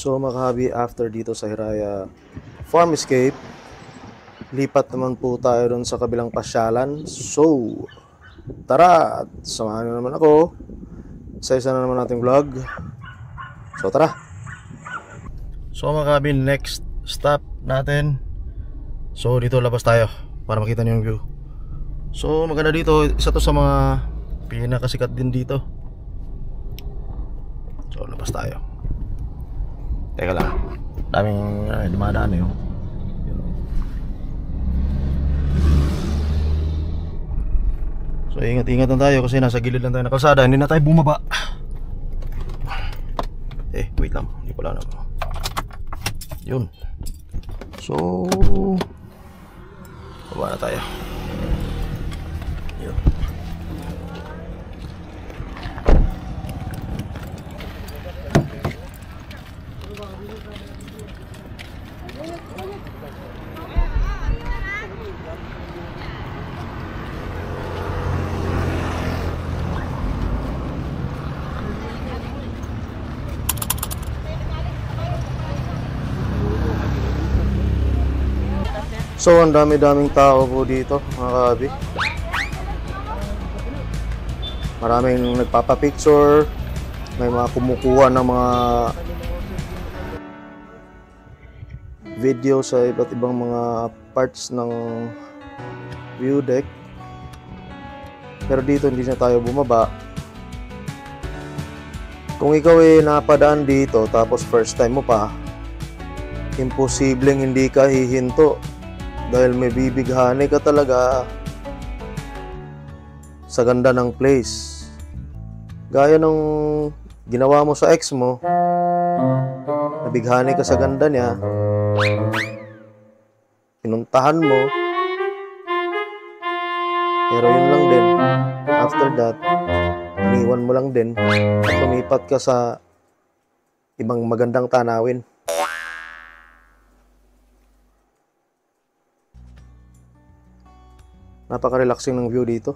So mga kahabi, after dito sa Hiraya Farm Escape, lipat naman po tayo doon sa kabilang pasyalan. So tara, samahan nyo naman ako sa isa na naman nating vlog. So tara. So mga kahabi, next stop natin. So dito labas tayo para makita nyo yung view. So maganda dito, isa to sa mga pinakasikat din dito. So labas tayo. Teka lang, daming dumadaan eh. So ingat-ingat lang tayo kasi nasa gilid lang tayo ng kalsada. Hindi na tayo bumaba. Wait lang, hindi pala na. Yun. So baba na tayo. Yun. So ang dami-daming tao po dito mga kahabi. Maraming nagpapapicture, may mga kumukuha ng mga video sa iba't ibang mga parts ng view deck. Pero dito hindi na tayo bumaba. Kung ikaw ay napadaan dito tapos first time mo pa, imposibleng hindi ka hihinto dahil may bibighani ka talaga sa ganda ng place. Gaya ng ginawa mo sa ex mo, nabighani ka sa ganda niya, pinuntahan mo, pero yun lang din. After that, iniwan mo lang din at lumipat ka sa ibang magandang tanawin. Napaka-relaxing ng view dito.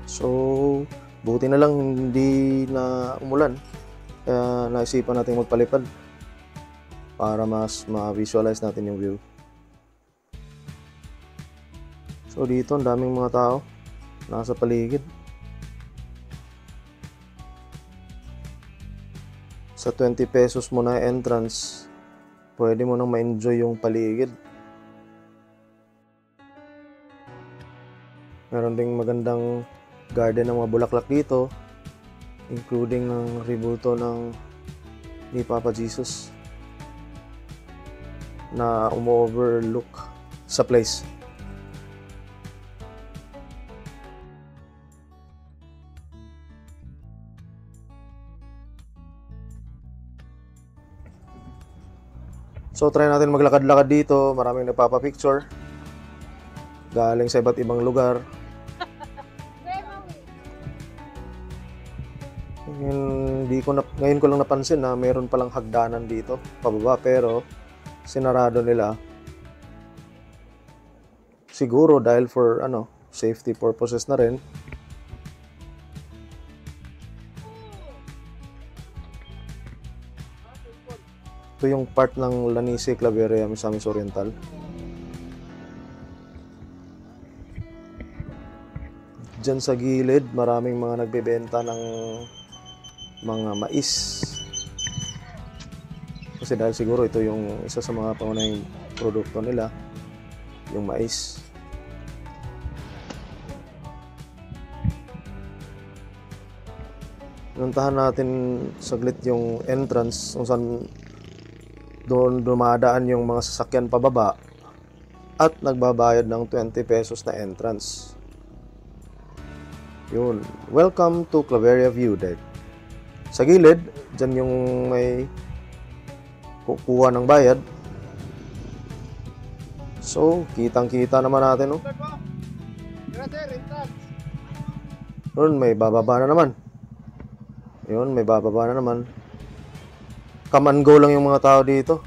So, buti na lang hindi na umulan. Kaya naisipan natin magpalipad para mas ma-visualize natin yung view. So, dito ang daming mga tao nasa paligid. Sa 20 pesos mo na entrance, pwede mo nang ma-enjoy yung paligid. Meron ding magandang garden ng mga bulaklak dito, including ng rebulto ng ni Papa Jesus na umo-overlook sa place. So try natin maglakad-lakad dito. Maraming nagpapapicture galing sa iba't ibang lugar. Ngayon ko lang napansin na mayroon palang hagdanan dito pababa, pero sinarado nila. Siguro dahil for safety purposes na rin. Ito yung part ng Lanisi, Claveria, Misamis Oriental. Diyan sa gilid, maraming mga nagbebenta ng mga mais. Kasi dahil siguro ito yung isa sa mga pangunahing produkto nila, yung mais. Puntahan natin saglit yung entrance kung saan doon dumadaan yung mga sasakyan pababa at nagbabayad ng 20 pesos na entrance. Yun. Welcome to Claveria View Deck. Sa gilid, dyan yung may kukuha ng bayad. So, kitang-kita naman natin, no? Yun, may bababa na naman. Yun, may bababa na naman. Come and go lang yung mga tao dito.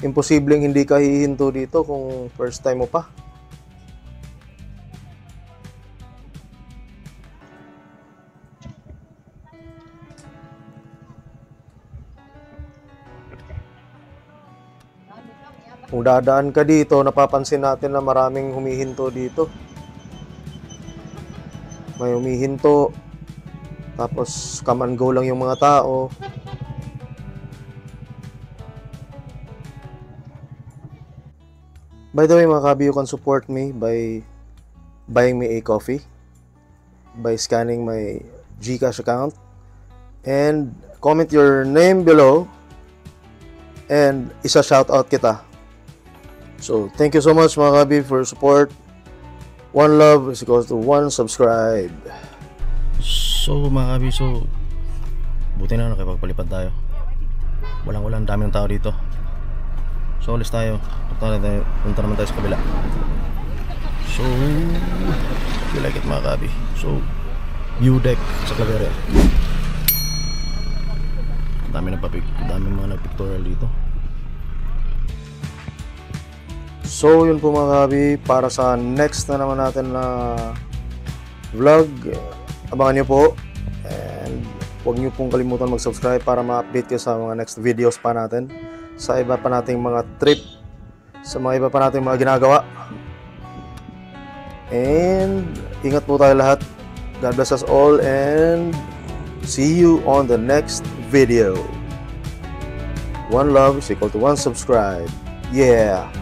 Imposibleng hindi ka hihinto dito kung first time mo pa. Kung dadaan ka dito, napapansin natin na maraming humihinto dito. May humihinto. Tapos, come and go lang yung mga tao. By the way, mga kabi, you can support me by buying me a coffee, by scanning my GCash account, and comment your name below, and isa shoutout kita. So, thank you so much, mga kabi, for your support. One love is equals to one subscribe. So mga kabi, so buti na nakipagpalipad tayo. Walang dami ng tao dito. So alis tayo. Punta naman tayo sa kabila. So you like it, mga kabi. So view deck sa Claveria. Dami mga nagpictorial dito. So yun po, mga kabi, para sa next na naman natin na vlog, abangan nyo po, and huwag nyo pong kalimutan mag-subscribe para ma-update kayo sa mga next videos pa natin, sa iba pa nating mga trip, sa mga iba pa nating mga ginagawa. And ingat po tayo lahat. God bless us all, and see you on the next video. One love is equal to one subscribe. Yeah.